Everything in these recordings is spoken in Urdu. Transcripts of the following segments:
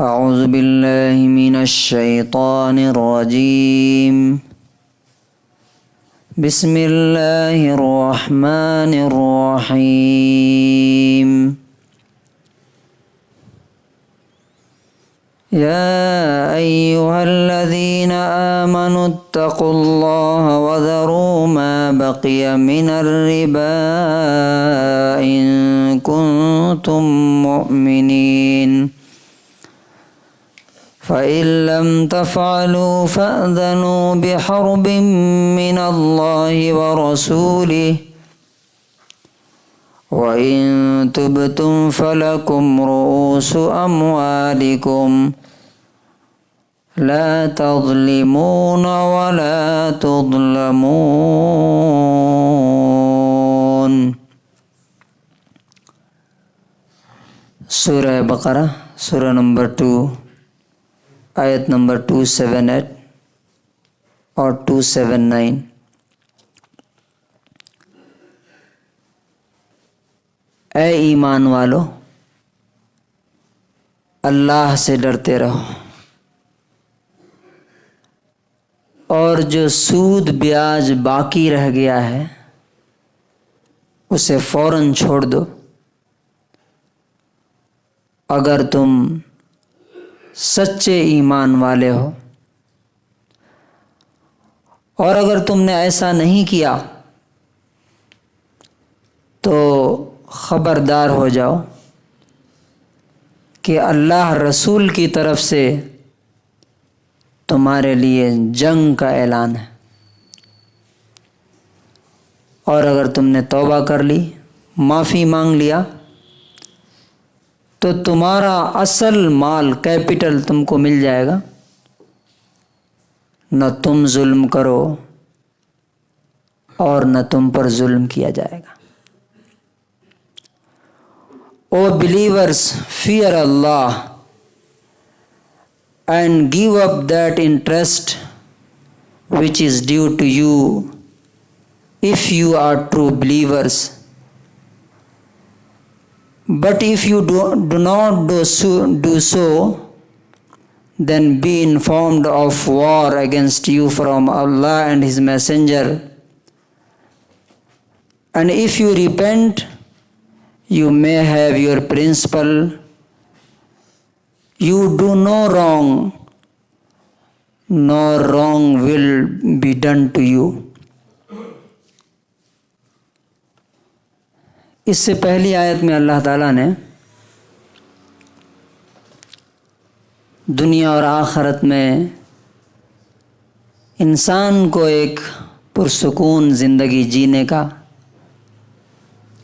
اعوذ باللہ من الشیطان الرجیم بسم اللہ الرحمن الرحیم یا ایہا الذین آمنوا اتقوا اللہ وذروا ما بقی من الربا ان کنتم مؤمنین فَإِن لَّمْ تَفْعَلُوا فَأْذَنُوا بِحَرْبٍ مِّنَ اللَّهِ وَرَسُولِهِ وَإِن تُبْتُمْ فَلَكُمْ رُءُوسُ أَمْوَالِكُمْ لَا تَظْلِمُونَ وَلَا تُظْلَمُونَ۔ سورہ بقرہ سورہ نمبر 2 آیت نمبر 278 اور 279۔ اے ایمان والو، اللہ سے ڈرتے رہو اور جو سود بیاج باقی رہ گیا ہے اسے فوراً چھوڑ دو اگر تم سچے ایمان والے ہو، اور اگر تم نے ایسا نہیں کیا تو خبردار ہو جاؤ کہ اللہ رسول کی طرف سے تمہارے لیے جنگ کا اعلان ہے، اور اگر تم نے توبہ کر لی، معافی مانگ لیا، تو تمہارا اصل مال کیپٹل تم کو مل جائے گا، نہ تم ظلم کرو اور نہ تم پر ظلم کیا جائے گا۔ O believers, fear Allah and give up that interest which is due to you if you are true believers. But if you do not do so, then be informed of war against you from Allah and His Messenger. And if you repent, you may have your principal. You do no wrong, nor wrong will be done to you. اس سے پہلی آیت میں اللہ تعالیٰ نے دنیا اور آخرت میں انسان کو ایک پرسکون زندگی جینے کا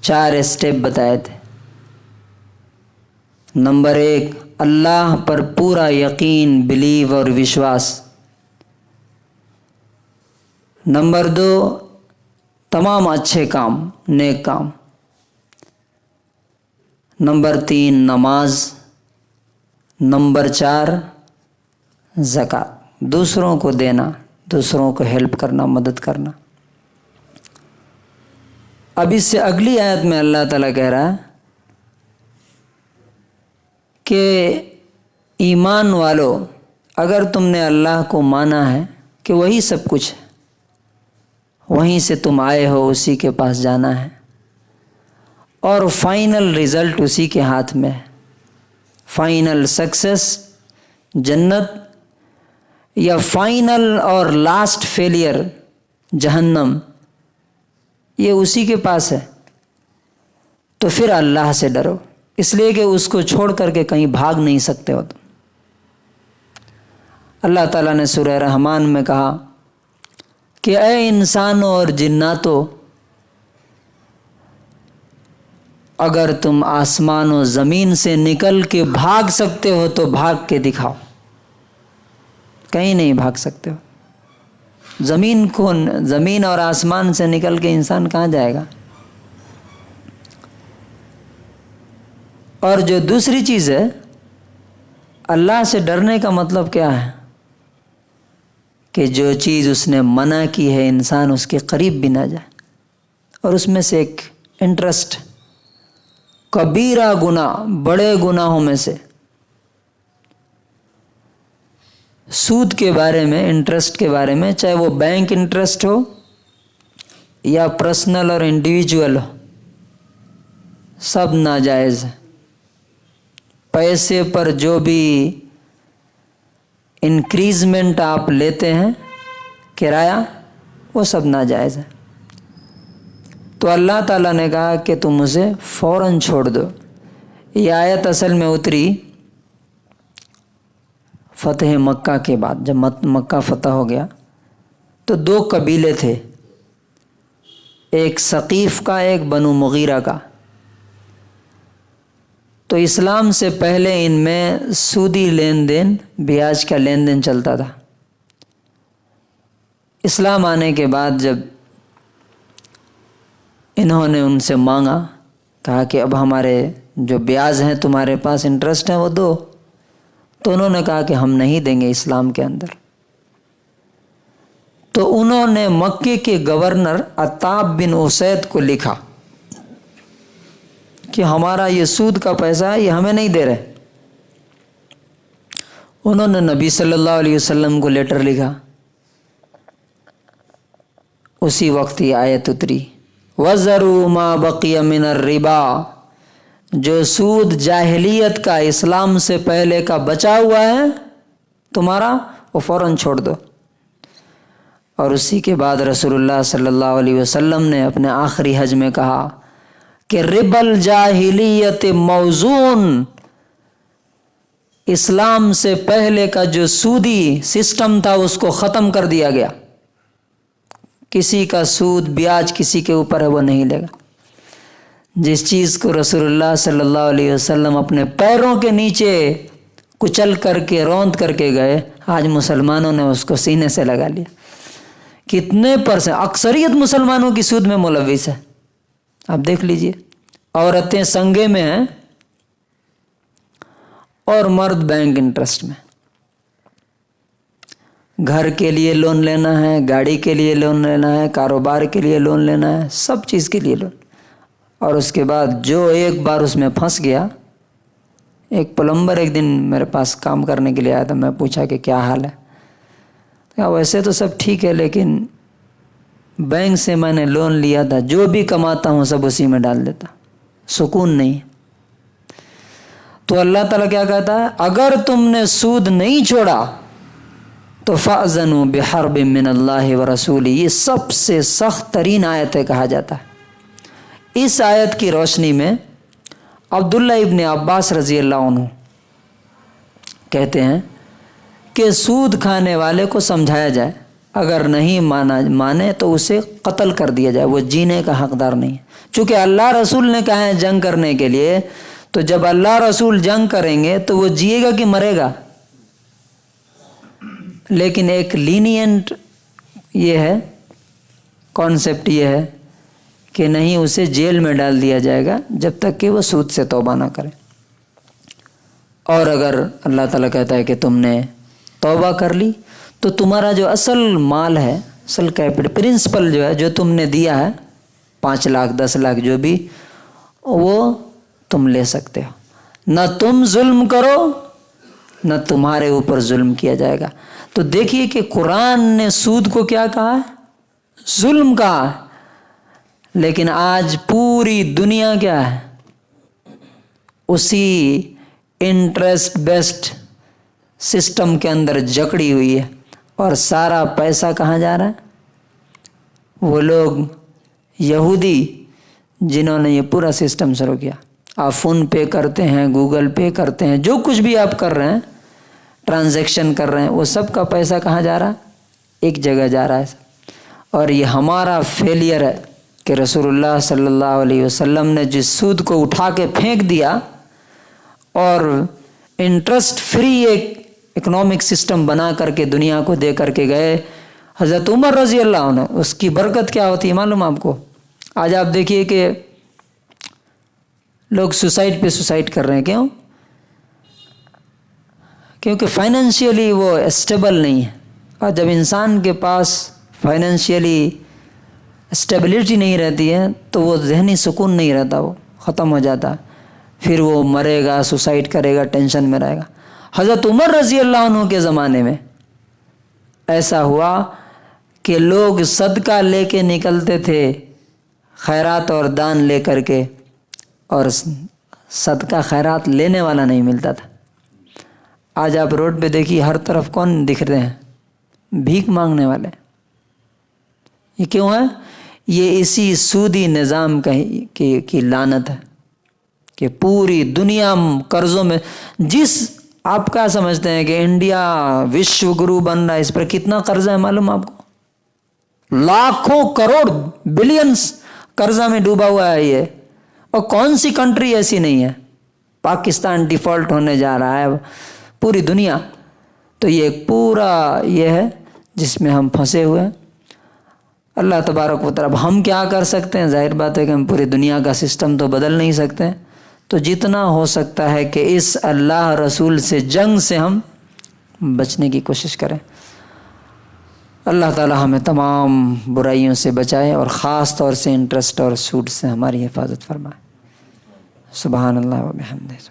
4 اسٹیپ بتائے تھے۔ نمبر 1، اللہ پر پورا یقین، بلیو اور وشواس۔ نمبر 2، تمام اچھے کام، نیک کام۔ نمبر 3، نماز۔ نمبر 4، زکوٰۃ، دوسروں کو دینا، دوسروں کو ہیلپ کرنا، مدد کرنا۔ اب اس سے اگلی آیت میں اللہ تعالیٰ کہہ رہا ہے کہ ایمان والو، اگر تم نے اللہ کو مانا ہے کہ وہی سب کچھ ہے، وہیں سے تم آئے ہو، اسی کے پاس جانا ہے، اور فائنل رزلٹ اسی کے ہاتھ میں ہے۔ فائنل سکسس جنت، یا فائنل اور لاسٹ فیلئر جہنم، یہ اسی کے پاس ہے۔ تو پھر اللہ سے ڈرو، اس لیے کہ اس کو چھوڑ کر کے کہیں بھاگ نہیں سکتے ہو تم۔ اللہ تعالیٰ نے سورہ رحمان میں کہا کہ اے انسانوں اور جناتوں، اگر تم آسمان و زمین سے نکل کے بھاگ سکتے ہو تو بھاگ کے دکھاؤ۔ کہیں نہیں بھاگ سکتے ہو۔ زمین اور آسمان سے نکل کے انسان کہاں جائے گا؟ اور جو دوسری چیز ہے، اللہ سے ڈرنے کا مطلب کیا ہے؟ کہ جو چیز اس نے منع کی ہے انسان اس کے قریب بھی نہ جائے، اور اس میں سے ایک انٹرسٹ، کبیرہ گناہ، بڑے گناہوں میں سے سود کے بارے میں، انٹرسٹ کے بارے میں، چاہے وہ بینک انٹرسٹ ہو یا پرسنل اور انڈیویجول ہو، سب ناجائز ہے۔ پیسے پر جو بھی انکریزمنٹ آپ لیتے ہیں کرایہ، وہ سب ناجائز ہے۔ تو اللہ تعالیٰ نے کہا کہ تم اسے فوراً چھوڑ دو۔ یہ آیت اصل میں اتری فتح مکہ کے بعد، جب مکہ فتح ہو گیا تو 2 قبیلے تھے، ایک ثقیف کا، ایک بنو مغیرہ کا۔ تو اسلام سے پہلے ان میں سودی لین دین، بیاج کا لین دین چلتا تھا۔ اسلام آنے کے بعد جب انہوں نے ان سے مانگا، کہا کہ اب ہمارے جو بیاج ہیں تمہارے پاس، انٹرسٹ ہیں، وہ دو، تو انہوں نے کہا کہ ہم نہیں دیں گے اسلام کے اندر۔ تو انہوں نے مکے کے گورنر عتاب بن اسید کو لکھا کہ ہمارا یہ سود کا پیسہ ہے، یہ ہمیں نہیں دے رہے۔ انہوں نے نبی صلی اللہ علیہ وسلم کو لیٹر لکھا، اسی وقت یہ آیت اتری، وَذَرُوا مَا بَقِيَ مِنَ الرِّبَا، جو سود جاہلیت کا، اسلام سے پہلے کا بچا ہوا ہے تمہارا، وہ فوراً چھوڑ دو۔ اور اسی کے بعد رسول اللہ صلی اللہ علیہ وسلم نے اپنے آخری حج میں کہا کہ ربا الجاہلیت موزون، اسلام سے پہلے کا جو سودی سسٹم تھا اس کو ختم کر دیا گیا۔ کسی کا سود بیاج کسی کے اوپر ہے وہ نہیں لے گا۔ جس چیز کو رسول اللہ صلی اللہ علیہ وسلم اپنے پیروں کے نیچے کچل کر کے، روند کر کے گئے، آج مسلمانوں نے اس کو سینے سے لگا لیا۔ کتنے %؟ اکثریت مسلمانوں کی سود میں ملوث ہے۔ آپ دیکھ لیجئے، عورتیں سنگے میں ہیں اور مرد بینک انٹرسٹ میں۔ گھر کے لیے لون لینا ہے، گاڑی کے لیے لون لینا ہے، کاروبار کے لیے لون لینا ہے، سب چیز کے لیے لون۔ اور اس کے بعد جو ایک بار اس میں پھنس گیا، ایک پلمبر ایک دن میرے پاس کام کرنے کے لیے آیا تھا، میں پوچھا کہ کیا حال ہے؟ کہا ویسے تو سب ٹھیک ہے، لیکن بینک سے میں نے لون لیا تھا، جو بھی کماتا ہوں سب اسی میں ڈال دیتا، سکون نہیں۔ تو اللہ تعالیٰ کیا کہتا ہے، اگر تم نے سود نہیں چھوڑا تو فَأْذَنُوا بِحَرْبٍ مِّنَ اللَّهِ وَرَسُولِهِ، یہ سب سے سخت ترین آیت ہے کہا جاتا ہے۔ اس آیت کی روشنی میں عبداللہ ابن عباس رضی اللہ عنہ کہتے ہیں کہ سود کھانے والے کو سمجھایا جائے، اگر نہیں مانے تو اسے قتل کر دیا جائے، وہ جینے کا حقدار نہیں ہے۔ چونکہ اللہ رسول نے کہا ہے جنگ کرنے کے لیے، تو جب اللہ رسول جنگ کریں گے تو وہ جیے گا کہ مرے گا؟ لیکن ایک لینینٹ یہ ہے، کانسیپٹ یہ ہے کہ نہیں، اسے جیل میں ڈال دیا جائے گا جب تک کہ وہ سود سے توبہ نہ کرے۔ اور اگر اللہ تعالیٰ کہتا ہے کہ تم نے توبہ کر لی تو تمہارا جو اصل مال ہے، اصل کیپٹل، پرنسپل جو ہے، جو تم نے دیا ہے، 5 لاکھ 10 لاکھ جو بھی، وہ تم لے سکتے ہو۔ نہ تم ظلم کرو نہ تمہارے اوپر ظلم کیا جائے گا۔ تو دیکھیے کہ قرآن نے سود کو کیا کہا ہے؟ ظلم کہا ہے۔ لیکن آج پوری دنیا کیا ہے؟ اسی انٹرسٹ بیسڈ سسٹم کے اندر جکڑی ہوئی ہے، اور سارا پیسہ کہاں جا رہا ہے؟ وہ لوگ یہودی جنہوں نے یہ پورا سسٹم شروع کیا۔ آپ فون پے کرتے ہیں، گوگل پے کرتے ہیں، جو کچھ بھی آپ کر رہے ہیں، ٹرانزیکشن کر رہے ہیں، وہ سب کا پیسہ کہاں جا رہا ہے؟ ایک جگہ جا رہا ہے۔ اور یہ ہمارا فیلئر ہے کہ رسول اللہ صلی اللہ علیہ وسلم نے جس سود کو اٹھا کے پھینک دیا اور انٹرسٹ فری ایک اکنامک سسٹم بنا کر کے دنیا کو دے کر کے گئے حضرت عمر رضی اللہ عنہ، اس کی برکت کیا ہوتی ہے معلوم آپ کو؟ آج آپ دیکھیے کہ لوگ سوسائڈ پہ سوسائڈ کر رہے ہیں، کیوں؟ کیونکہ فائنینشیلی وہ اسٹیبل نہیں ہے، اور جب انسان کے پاس فائنینشیلی اسٹیبلٹی نہیں رہتی ہے تو وہ ذہنی سکون نہیں رہتا، وہ ختم ہو جاتا ہے، پھر وہ مرے گا، سوسائڈ کرے گا، ٹینشن میں رہے گا۔ حضرت عمر رضی اللہ عنہ کے زمانے میں ایسا ہوا کہ لوگ صدقہ لے کے نکلتے تھے، خیرات اور دان لے کر کے، اور صدقہ خیرات لینے والا نہیں ملتا تھا۔ آج آپ روڈ پہ دیکھیے ہر طرف کون دکھ رہے ہیں؟ بھیک مانگنے والے۔ یہ کیوں ہے؟ یہ اسی سودی نظام کی لعنت ہے کہ پوری دنیا قرضوں میں، جس آپ کیا سمجھتے ہیں کہ انڈیا وشو گرو بن رہا ہے، اس پر کتنا قرضہ ہے معلوم آپ کو؟ لاکھوں کروڑ بلینز قرضہ میں ڈوبا ہوا ہے یہ، اور کون سی کنٹری ایسی نہیں ہے؟ پاکستان ڈیفالٹ ہونے جا رہا ہے، پوری دنیا۔ تو یہ ایک پورا یہ ہے جس میں ہم پھنسے ہوئے ہیں۔ اللہ تبارک و تعالی، ہم کیا کر سکتے ہیں؟ ظاہر بات ہے کہ ہم پوری دنیا کا سسٹم تو بدل نہیں سکتے، تو جتنا ہو سکتا ہے کہ اس اللہ رسول سے جنگ سے ہم بچنے کی کوشش کریں۔ اللہ تعالی ہمیں تمام برائیوں سے بچائے، اور خاص طور سے انٹرسٹ اور سود سے ہماری حفاظت فرمائے۔ سبحان اللہ و بحمدہ۔